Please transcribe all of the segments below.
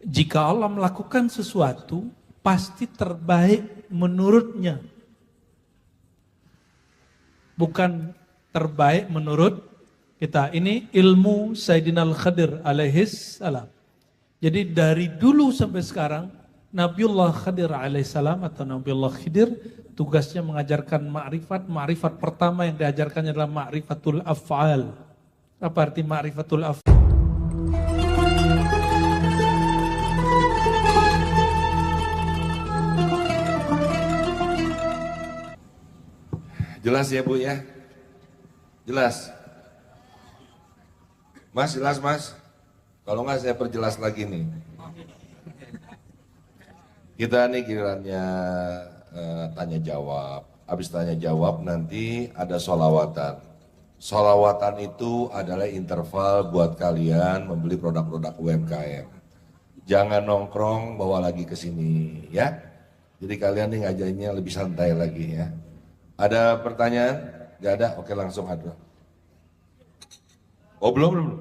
Jika Allah melakukan sesuatu, pasti terbaik menurutnya. Bukan terbaik menurut kita. Ini ilmu Sayyidina Al-Khadir alaihis salam. Jadi dari dulu sampai sekarang, Nabiullah Khadir alaihissalam atau Nabiullah Khidir tugasnya mengajarkan ma'rifat. Ma'rifat pertama yang diajarkannya adalah ma'rifatul af'al. Apa arti ma'rifatul af'al? Jelas ya Bu ya? Jelas? Mas, jelas Mas? Kalau enggak saya perjelas lagi nih. Kita nih gilirannya tanya jawab. Habis tanya jawab nanti ada sholawatan. Sholawatan itu adalah interval buat kalian membeli produk-produk UMKM. Jangan nongkrong bawa lagi ke sini ya. Jadi kalian nih ngajarinnya lebih santai lagi ya. Ada pertanyaan? Gak ada? Oke langsung ada. Oh belum.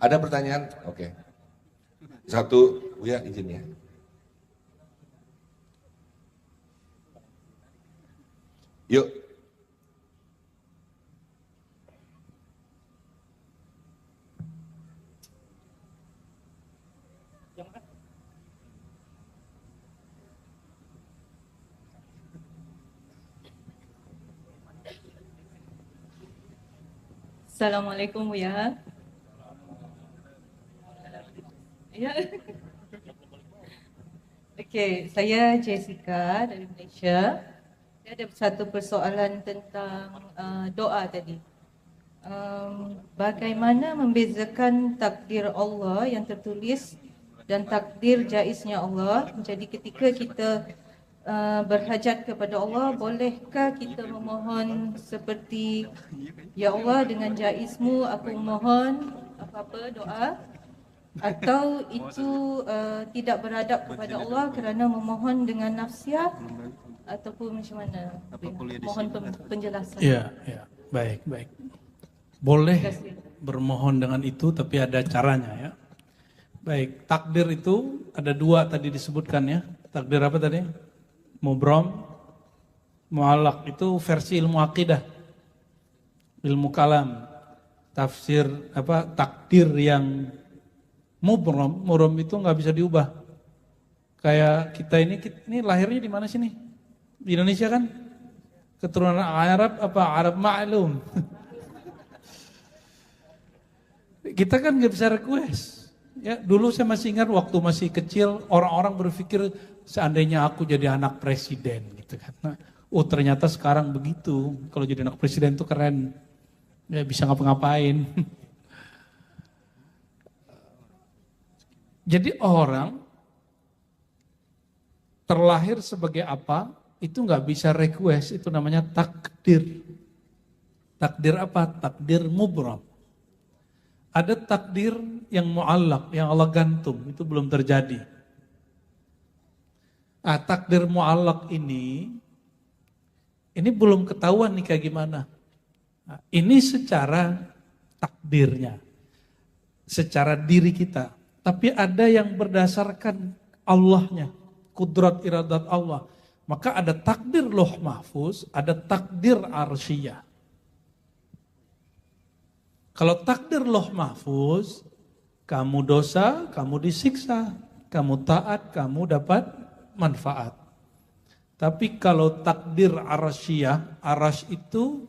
Ada pertanyaan? Oke. Satu, Uya izin ya. Yuk. Assalamualaikum ya. Ya. Okey, saya Jessica dari Malaysia. Saya ada satu persoalan tentang doa tadi. Bagaimana membezakan takdir Allah yang tertulis dan takdir jaiznya Allah? Jadi ketika kita berhajat kepada Allah, bolehkah kita memohon seperti ya Allah dengan jaizmu aku mohon apa-apa doa, atau itu tidak beradab kepada Allah kerana memohon dengan nafsiah, ataupun macam mana? Mohon penjelasan. Ya, baik. Boleh bermohon dengan itu, tapi ada caranya ya. Baik, takdir itu ada dua tadi disebutkan ya. Takdir apa tadi? Mubrom, mu'allaq, itu versi ilmu akidah, ilmu kalam, tafsir takdir yang mubrom itu nggak bisa diubah. Kayak kita ini lahirnya di mana sih nih? Di Indonesia kan? Keturunan Arab Arab ma'lum. Kita kan nggak bisa request. Ya, dulu saya masih ingat waktu masih kecil orang-orang berpikir seandainya aku jadi anak presiden gitu kan. Nah, ternyata sekarang begitu. Kalau jadi anak presiden itu keren. Ya bisa ngapa-ngapain. Jadi orang terlahir sebagai apa itu nggak bisa request, itu namanya takdir. Takdir apa? Takdir mubram. Ada takdir yang mu'allaq, yang Allah gantung, itu belum terjadi. Takdir mu'allaq ini belum ketahuan nih kayak gimana. Ini secara takdirnya, secara diri kita. Tapi ada yang berdasarkan Allahnya, kudrat iradat Allah. Maka ada takdir loh mahfuz, ada takdir arsyiyah. Kalau takdir loh mahfuz, kamu dosa, kamu disiksa. Kamu taat, kamu dapat manfaat. Tapi kalau takdir arsyiyah, arasy itu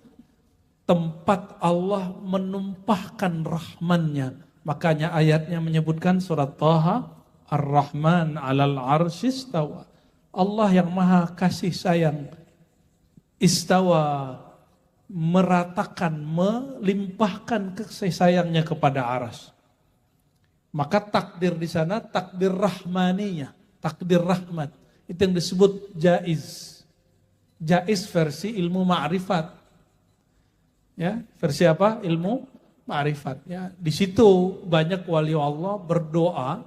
tempat Allah menumpahkan rahmannya. Makanya ayatnya menyebutkan surat Thaha, Ar-Rahman 'alal 'arsy istawa. Allah yang maha kasih sayang istawa, meratakan, melimpahkan kasih sayangnya kepada aras. Maka takdir di sana takdir rahmaniyah, takdir rahmat. Itu yang disebut jaiz. Jaiz versi ilmu ma'rifat. Ya, versi apa? Ilmu ma'rifat. Ya, di situ banyak wali Allah berdoa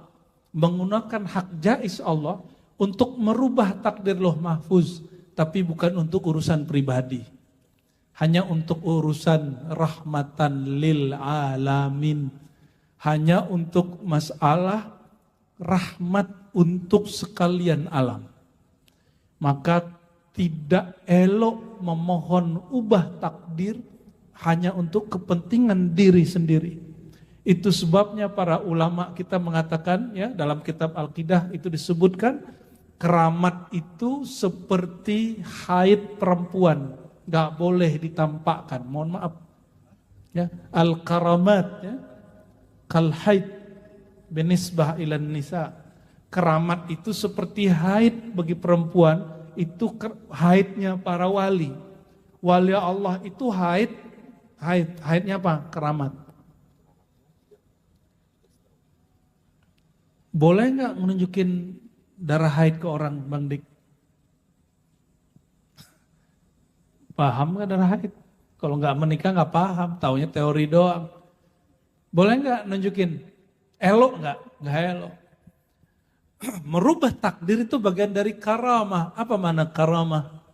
menggunakan hak jaiz Allah untuk merubah takdir loh mahfuz, tapi bukan untuk urusan pribadi. Hanya untuk urusan rahmatan lil alamin. Hanya untuk masalah rahmat untuk sekalian alam. Maka tidak elok memohon ubah takdir hanya untuk kepentingan diri sendiri. Itu sebabnya para ulama kita mengatakan ya dalam kitab Al-Qidah itu disebutkan keramat itu seperti haid perempuan, nggak boleh ditampakkan. Mohon maaf. Ya, al-karamat ya, kal haid binisbah ilan nisa. Keramat itu seperti haid bagi perempuan, itu haidnya para wali. Wali Allah itu haidnya apa? Keramat. Boleh nggak menunjukin darah haid ke orang, Bang Dik? Paham nggak darah haid? Kalau nggak menikah nggak paham, taunya teori doang. Boleh nggak nunjukin? Elok nggak? Nggak elok. Merubah takdir itu bagian dari karamah. Apa mana karamah?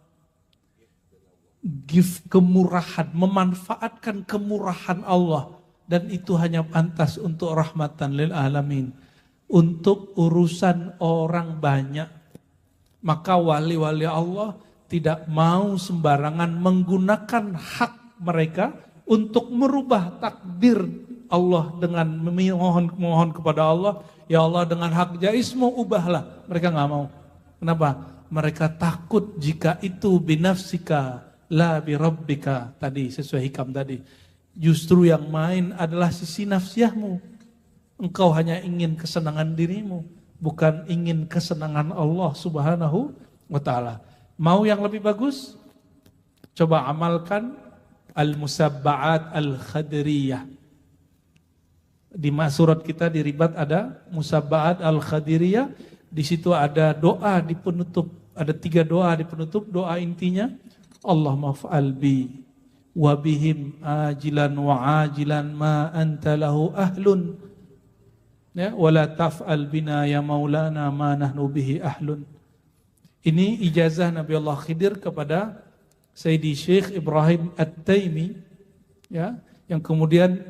Gift kemurahan, memanfaatkan kemurahan Allah. Dan itu hanya pantas untuk rahmatan lil alamin. Untuk urusan orang banyak. Maka wali-wali Allah tidak mau sembarangan menggunakan hak mereka untuk merubah takdir Allah dengan memohon kepada Allah. Ya Allah dengan hak jaizmu ubahlah. Mereka nggak mau. Kenapa? Mereka takut jika itu binafsika la birabbika. Tadi sesuai hikam tadi. Justru yang main adalah sisi nafsiyahmu. Engkau hanya ingin kesenangan dirimu, bukan ingin kesenangan Allah Subhanahu wa ta'ala. Mau yang lebih bagus? Coba amalkan al-musabba'at al-khadiriyah. Di surat kita di ribat ada musabba'at al-khadiriyah. Di situ ada doa di penutup, ada 3 doa di penutup. Doa intinya Allahumma fa'al bi wa bihim ajilan wa ajilan ma anta lahu ahlun. Ya, wala taf'al bina ya maulana ma nahnu bihi ahlun. Ini ijazah Nabi Allah Khidir kepada Sayyidi Syekh Ibrahim At-Taimi, ya, yang kemudian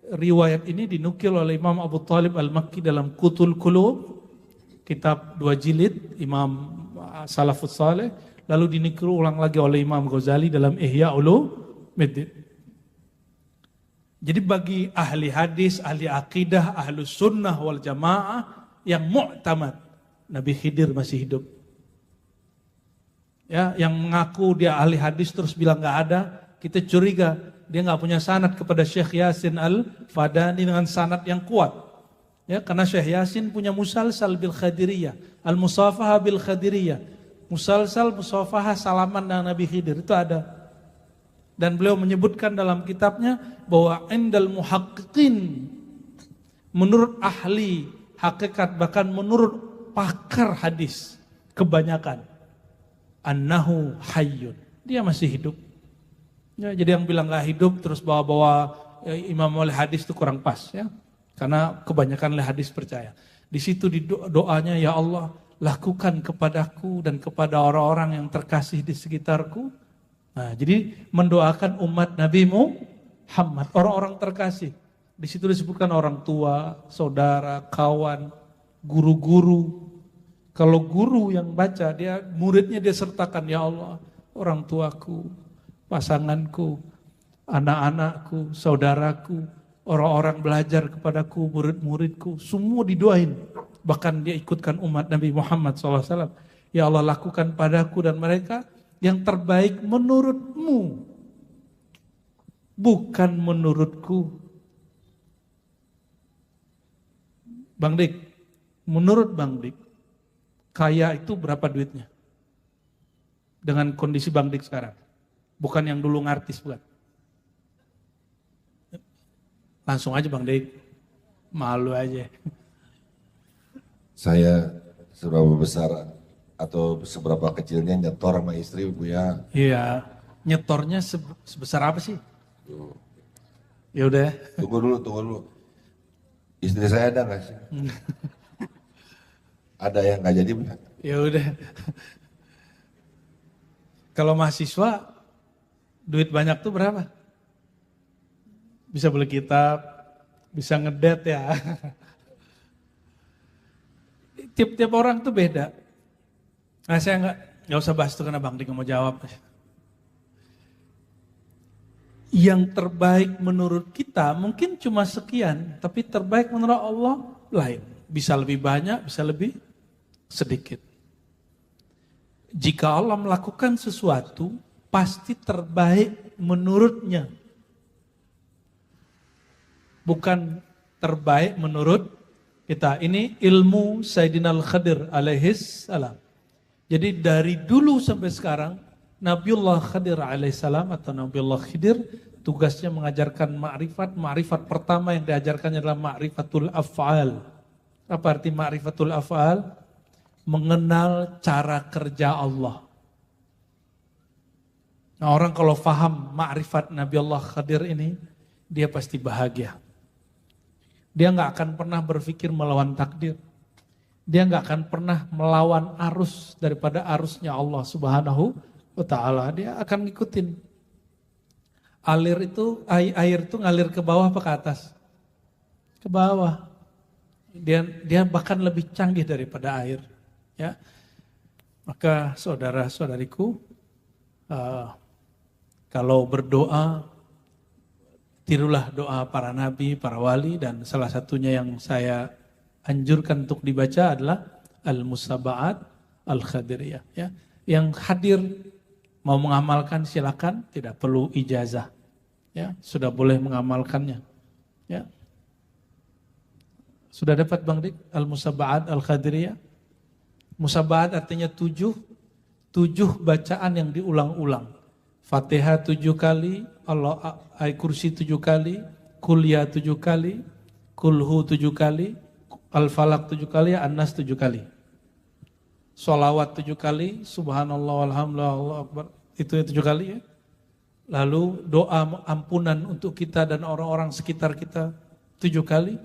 riwayat ini dinukil oleh Imam Abu Talib Al-Makki dalam Qutul Qulub, kitab 2 jilid Imam Salafus Saleh, lalu dinukil ulang lagi oleh Imam Ghazali dalam Ihya Ulumuddin. Jadi bagi ahli hadis, ahli akidah, ahli sunnah wal jamaah yang mu'tamad, Nabi Khidir masih hidup. Ya, yang mengaku dia ahli hadis terus bilang nggak ada, kita curiga dia nggak punya sanad kepada Syekh Yasin Al-Fadani dengan sanad yang kuat. Ya, karena Syekh Yasin punya musalsal bil Khadiriyah, al-musafahah bil Khadiriyah. Musalsal, musafahah, salaman dengan Nabi Khidir itu ada. Dan beliau menyebutkan dalam kitabnya bahwa indal muhaqqiqin, menurut ahli hakikat bahkan menurut pakar hadis kebanyakan, annahu hayyun, dia masih hidup. Ya, jadi yang bilang gak hidup terus bawa-bawa ya, imam oleh hadis itu kurang pas ya. Karena kebanyakan oleh hadis percaya. Di situ di doanya, ya Allah lakukan kepadaku dan kepada orang-orang yang terkasih di sekitarku. Nah, jadi mendoakan umat Nabi Muhammad, orang-orang terkasih. Di situ disebutkan orang tua, saudara, kawan, guru-guru. Kalau guru yang baca, dia muridnya dia sertakan, ya Allah, orang tuaku, pasanganku, anak-anakku, saudaraku, orang-orang belajar kepadaku, murid-muridku, semua didoain. Bahkan dia ikutkan umat Nabi Muhammad SAW. Ya Allah lakukan padaku dan mereka yang terbaik menurutmu, bukan menurutku. Bang Dik, menurut Bang Dik, kaya itu berapa duitnya? Dengan kondisi Bang Dik sekarang. Bukan yang dulu ngartis, bukan. Langsung aja Bang Dik, malu aja. Saya seberapa besar atau seberapa kecilnya nyetor sama istri Bu ya? Iya, nyetornya sebesar apa sih? Ya udah. Tunggu dulu. Istri saya ada nggak sih? Ada yang nggak jadi benar? Ya udah. Kalau mahasiswa duit banyak tuh berapa? Bisa beli kitab, bisa ngedate ya. Tiap-tiap orang tuh beda. Nah saya nggak usah bahas itu karena Bang Dik mau jawab. Yang terbaik menurut kita mungkin cuma sekian, tapi terbaik menurut Allah lain. Bisa lebih banyak, bisa lebih sedikit. Jika Allah melakukan sesuatu, pasti terbaik menurutnya. Bukan terbaik menurut kita. Ini ilmu Sayyidina Al-Khadir alaihis salam. Jadi dari dulu sampai sekarang, Nabiullah Khadir alaihissalam atau Nabiullah Khidir tugasnya mengajarkan ma'rifat. Ma'rifat pertama yang diajarkannya adalah ma'rifatul af'al. Apa arti ma'rifatul af'al? Mengenal cara kerja Allah. Nah orang kalau faham ma'rifat Nabiullah Khadir ini, dia pasti bahagia. Dia nggak akan pernah berpikir melawan takdir. Dia nggak akan pernah melawan arus daripada arusnya Allah Subhanahu wa Ta'ala. Dia akan ngikutin. Air itu ngalir ke bawah apa ke atas? Ke bawah. Dia bahkan lebih canggih daripada air. Ya, maka saudara-saudariku, kalau berdoa, tirulah doa para nabi, para wali, dan salah satunya yang saya anjurkan untuk dibaca adalah Al-Musaba'at Al-Khadiriyah. Ya. Yang hadir mau mengamalkan silakan, tidak perlu ijazah. Ya, sudah boleh mengamalkannya. Ya. Sudah dapat Bang Dik Al-Musaba'at Al-Khadiriyah? Musaba'at artinya 7 bacaan yang diulang-ulang. Fatihah 7 kali, Kursi 7 kali, Kuliah 7 kali, Kulhu 7 kali, Al-Falaq 7 kali, An-Nas 7 kali. Sholawat 7 kali, Subhanallah, Alhamdulillah, Allah Akbar. Itu 7 kali ya. Lalu doa ampunan untuk kita dan orang-orang sekitar kita 7 kali.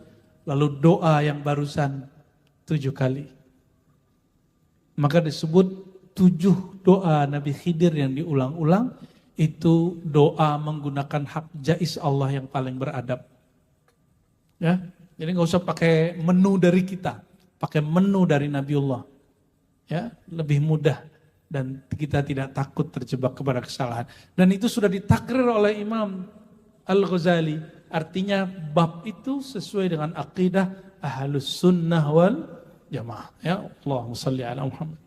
Lalu doa yang barusan 7 kali. Maka disebut 7 doa Nabi Khidir yang diulang-ulang. Itu doa menggunakan hak jais Allah yang paling beradab. Ya. Jadi nggak usah pakai menu dari kita, pakai menu dari Nabiullah, ya lebih mudah dan kita tidak takut terjebak kepada kesalahan. Dan itu sudah ditakrir oleh Imam Al-Ghazali. Artinya bab itu sesuai dengan akidah Ahlus Sunnah wal Jamaah. Ya, Allahumma shalli ala Muhammad.